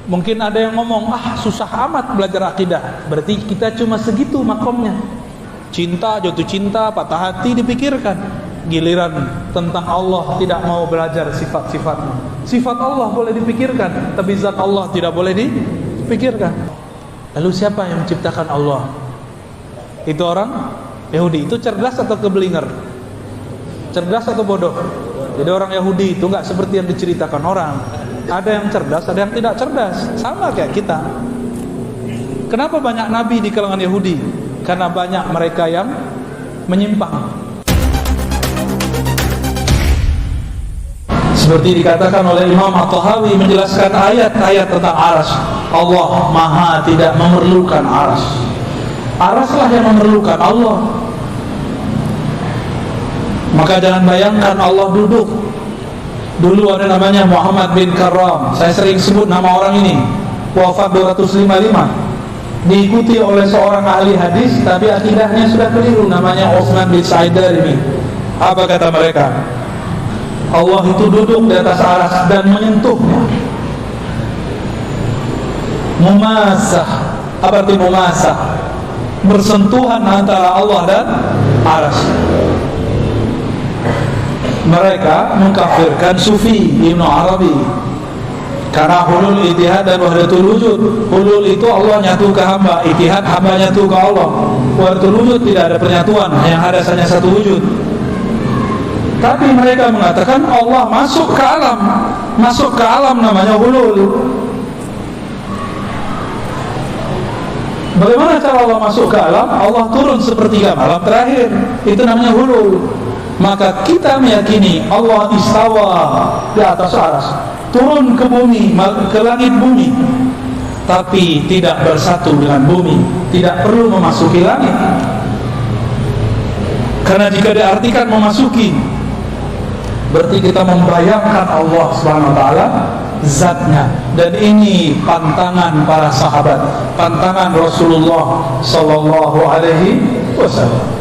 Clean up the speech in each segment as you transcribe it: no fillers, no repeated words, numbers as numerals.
Mungkin ada yang ngomong, susah amat belajar akidah. Berarti kita cuma segitu makomnya. Cinta, jatuh cinta, patah hati dipikirkan. Giliran tentang Allah tidak mau belajar sifat-sifatnya. Sifat Allah boleh dipikirkan, tapi zat Allah tidak boleh dipikirkan. Lalu siapa yang menciptakan Allah? Itu orang Yahudi. Itu cerdas atau kebelinger? Cerdas atau bodoh? Jadi orang Yahudi itu nggak seperti yang diceritakan orang. Ada yang cerdas, ada yang tidak cerdas. Sama kayak kita. Kenapa banyak nabi di kalangan Yahudi? Karena banyak mereka yang menyimpang. Seperti dikatakan oleh Imam At-Tahawi menjelaskan ayat-ayat tentang arsy. Allah Maha tidak memerlukan arsy. Arsy-lah yang memerlukan Allah. Maka jangan bayangkan Allah duduk. Dulu ada namanya Muhammad bin Karram. Saya sering sebut nama orang ini. Wafat 255. Diikuti oleh seorang ahli hadis, tapi akidahnya sudah keliru. Namanya Utsman bin Sa'id Darimi. Apa kata mereka? Allah itu duduk di atas arsy dan menyentuhnya. Mumasah. Apa arti mumasah? Bersentuhan antara Allah dan arsy. Mereka mengkafirkan Sufi Ibnu Arabi karena hulul ittihad dan wahdatul wujud. Hulul itu Allah nyatu ke hamba, ittihad hamba nyatu ke Allah. Wahdatul wujud tidak ada penyatuan, yang ada hanya satu wujud. Tapi mereka mengatakan Allah masuk ke alam. Masuk ke alam namanya hulul. Bagaimana cara Allah masuk ke alam? Allah turun sepertiga malam terakhir. Itu namanya hulul. Maka kita meyakini Allah istawa di atas arsy, turun ke bumi, ke langit bumi, tapi tidak bersatu dengan bumi, tidak perlu memasuki langit. Karena jika diartikan memasuki, berarti kita membayangkan Allah Subhanahu wa taala zatnya. Dan ini pantangan para sahabat, pantangan Rasulullah sallallahu alaihi wasallam.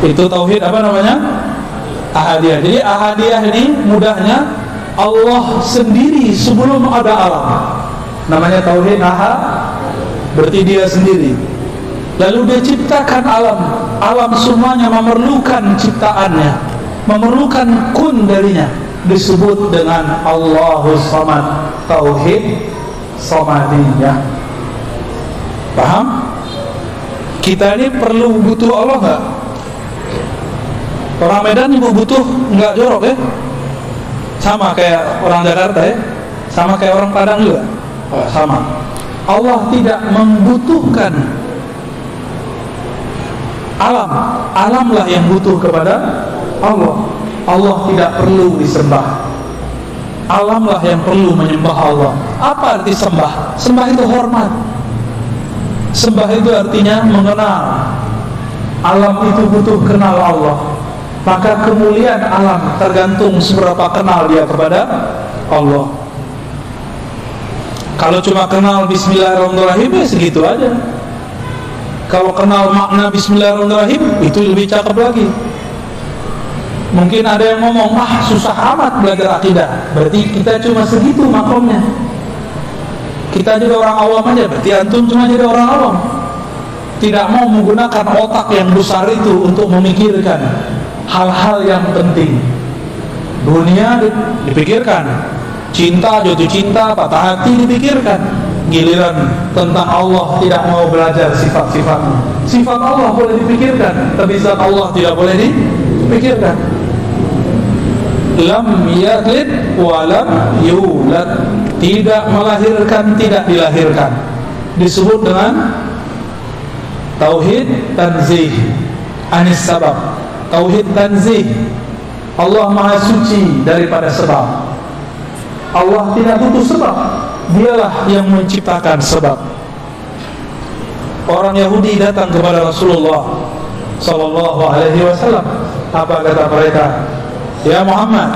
Itu tauhid apa namanya? Ahadiyah. Jadi ahadiyah ini mudahnya Allah sendiri sebelum ada alam. Namanya tauhid ahad, berarti dia sendiri. Lalu dia ciptakan alam. Alam semuanya memerlukan ciptaannya, memerlukan kun darinya. Disebut dengan Allahus Samad. Tauhid Samadiyah. Paham? Kita ini perlu butuh Allah enggak? Orang Medan juga butuh, enggak jorok ya? Sama kayak orang Jakarta ya? Sama kayak orang Padang juga? Sama. Allah tidak membutuhkan alam. Alamlah yang butuh kepada Allah. Allah tidak perlu disembah. Alamlah yang perlu menyembah Allah. Apa arti sembah? Sembah itu hormat. Sembah itu artinya mengenal. Alam itu butuh kenal Allah. Maka kemuliaan alam tergantung seberapa kenal dia kepada Allah. Kalau cuma kenal Bismillahirrahmanirrahim ya segitu aja. Kalau kenal makna Bismillahirrahmanirrahim itu lebih cakep lagi. Mungkin ada yang ngomong, susah amat belajar akidah. Berarti kita cuma segitu makomnya. Kita jadi orang awam aja, berarti antum cuma jadi orang awam. Tidak mau menggunakan otak yang besar itu untuk memikirkan hal-hal yang penting. Dunia dipikirkan, cinta, jatuh cinta, patah hati dipikirkan. Giliran tentang Allah tidak mau belajar sifat-sifatnya. Sifat Allah boleh dipikirkan, tapi zat Allah tidak boleh dipikirkan. Lam yalid wa lam yulad. Tidak melahirkan, tidak dilahirkan. Disebut dengan tauhid tanzih anis sabab. Tauhid tanzih, Allah maha suci daripada sebab. Allah tidak butuh sebab, dialah yang menciptakan sebab. Orang Yahudi datang kepada Rasulullah sallallahu alaihi wasallam. Apa kata mereka? Ya Muhammad,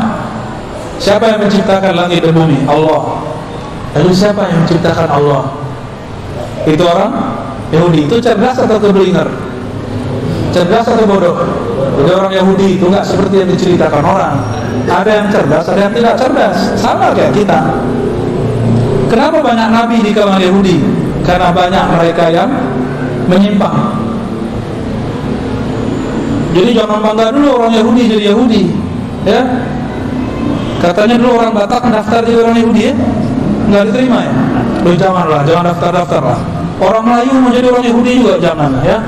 siapa yang menciptakan langit dan bumi? Allah. Lalu siapa yang menciptakan Allah? Itu orang Yahudi. Itu cerdas atau kebelinger? Cerdas atau bodoh? Jadi orang Yahudi itu nggak seperti yang diceritakan orang. Ada yang cerdas, ada yang tidak cerdas. Sama kayak kita. Kenapa banyak nabi di kalangan Yahudi? Karena banyak mereka yang menyimpang. Jadi jangan bangga dulu orang Yahudi jadi Yahudi, ya. Katanya dulu orang Batak daftar jadi orang Yahudi, ya, nggak diterima, ya. Janganlah, jangan daftar lah. Orang Melayu mau jadi orang Yahudi juga jangan, ya.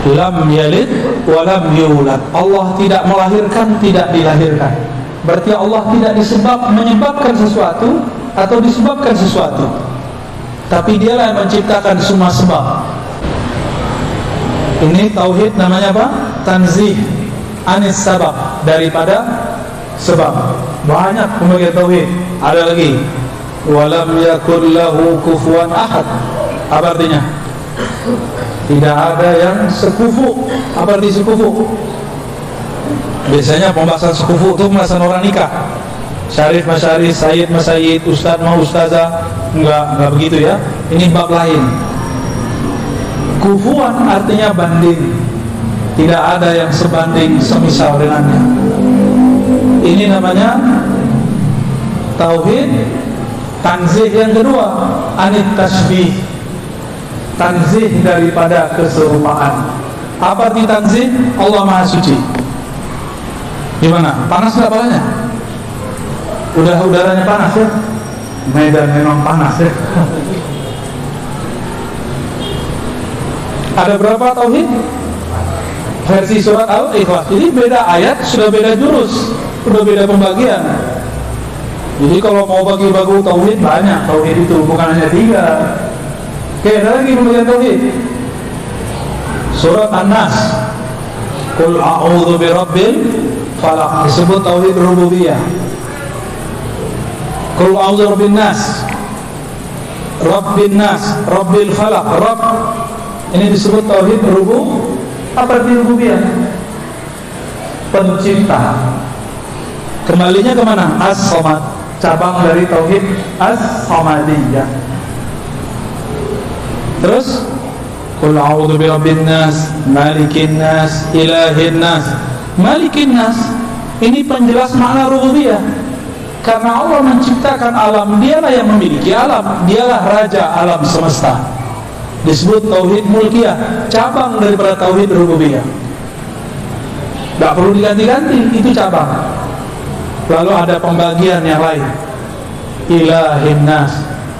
Lam yalid wa lam yulad. Allah tidak melahirkan, tidak dilahirkan. Berarti Allah tidak menyebabkan sesuatu atau disebabkan sesuatu, tapi dialah yang menciptakan semua sebab. Ini tauhid namanya apa? Tanzih anis sabab, daripada sebab. Banyak pembagian tauhid. Ada lagi, walam yakul lahu kufuwan ahad. Apa artinya? Tidak ada yang sekufu. Apa arti sekufu? Biasanya pembahasan sekufu itu pembahasan orang nikah. Syarif masyarif, sayyid masyayid, ustaz ma ustazah. Enggak begitu, ya. Ini bab lain. Kufuan artinya banding. Tidak ada yang sebanding semisal dengannya. Ini namanya tauhid tanzih yang kedua, anit tasbih. Tanzih daripada keserupaan. Apa arti tanzih? Allah Maha Suci. Gimana? Panas nggak palanya? Udaranya panas, ya? Medan memang panas, ya. Ada berapa tauhid? Versi surat Al-Ikhlas. Jadi beda ayat, sudah beda jurus, sudah beda pembagian. Jadi kalau mau bagi-bagi tauhid, banyak tauhid itu, bukan hanya 3. Oke, ada lagi pembagian tauhid. Surat An-Nas, Qul a'udzu birabbil falaq, disebut tauhid rububiyah. Qul a'udzu birabbin nas, rabbin nas, rabbil falaq, rabb. Ini disebut tauhid rububiyah. Apa arti rububiyah? Pencipta. Kembalinya kemana? As-Samad, cabang dari tauhid As-Samadiyah. Terus Qul a'udzu birabbin nas, malikin nas, ilahin nas. Malikin nas ini penjelas makna rububiyah. Karena Allah menciptakan alam, dialah yang memiliki alam, dialah raja alam semesta. Disebut tauhid mulkiyah, cabang daripada tauhid rububiyah. Tak perlu diganti-ganti, itu cabang. Lalu ada pembagian yang lain, ilahin nas,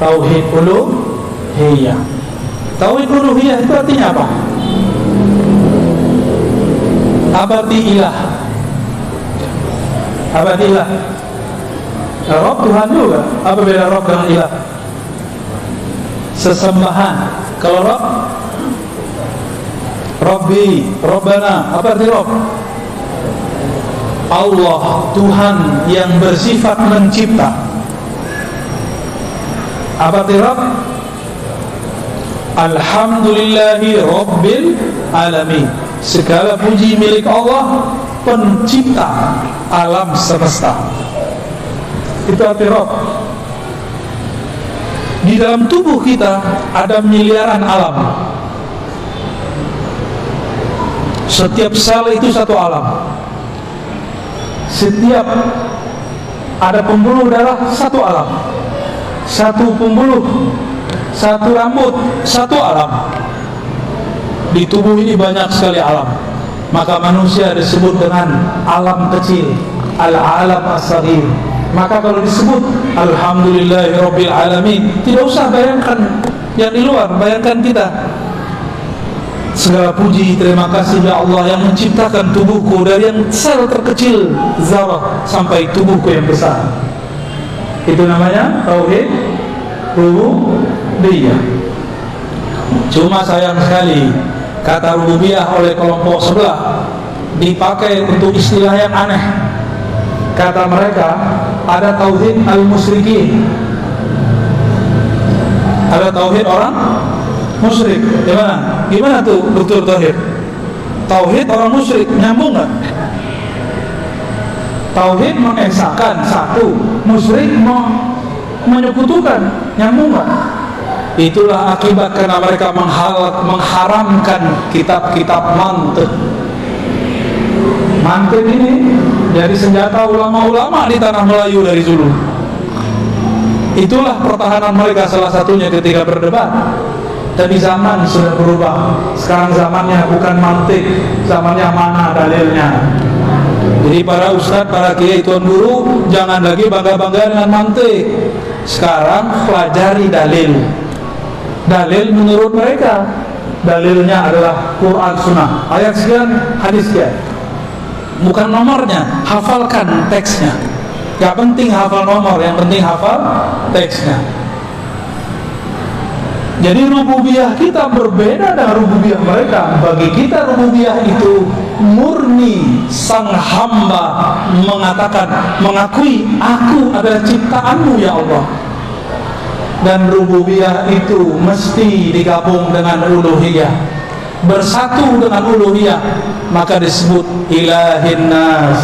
tauhid uluhiyah. Tauhid uluhiyah itu artinya apa? Apa arti ilah? Apa arti ilah? Rob Tuhan juga. Apa beda Rob dengan ilah? Sesembahan. Kalau Rob, Rabbi, Rabbana. Apa arti Rob? Allah, Tuhan yang bersifat mencipta. Apa arti Rob? Alhamdulillahi Rabbil Alamin. Segala puji milik Allah, pencipta alam semesta. Itu arti Rob. Di dalam tubuh kita ada miliaran alam. Setiap sel itu satu alam. Setiap ada pembuluh darah, satu alam. Satu pembuluh, satu rambut, satu alam. Di tubuh ini banyak sekali alam. Maka manusia disebut dengan alam kecil, al-alam as-saghir. Maka kalau disebut Alhamdulillahirabbil alamin, tidak usah bayangkan yang di luar, bayangkan kita. Segala puji, terima kasih ya Allah yang menciptakan tubuhku dari yang sel terkecil zarah sampai tubuhku yang besar. Itu namanya tauhid rububiyah. Cuma sayang sekali kata rububiyah oleh kelompok sebelah dipakai untuk istilah yang aneh. Kata mereka ada tauhid al-musyrikin, ada tauhid orang musyrik. Gimana tuh betul tauhid? Tauhid orang musyrik nyambung nggak? Tauhid mengesahkan satu, musyrik menyekutukan, nyambung nggak? Itulah akibat karena mereka mengharamkan kitab-kitab mantik. Mantik ini jadi senjata ulama-ulama di tanah Melayu dari dulu. Itulah pertahanan mereka salah satunya ketika berdebat. Tapi zaman sudah berubah. Sekarang zamannya bukan mantik, zamannya mana dalilnya. Jadi para ustadz, para kiai, tuan guru, jangan lagi bangga-bangga dengan mantik. Sekarang pelajari dalil. Dalil menurut mereka, dalilnya adalah Quran Sunnah, ayat sekian, hadis sekian. Bukan nomornya, hafalkan teksnya. Gak penting hafal nomor, yang penting hafal teksnya. Jadi rububiyah kita berbeda dengan rububiyah mereka. Bagi kita rububiyah itu murni sang hamba mengakui aku adalah ciptaanmu ya Allah. Dan rububiyah itu mesti digabung dengan uluhiyah, bersatu dengan uluhiyah, maka disebut ilahin nas,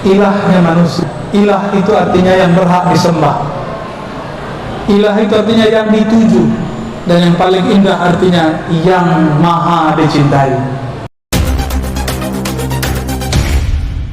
ilahnya manusia. Ilah itu artinya yang berhak disembah, ilah itu artinya yang dituju, dan yang paling indah artinya yang maha dicintai.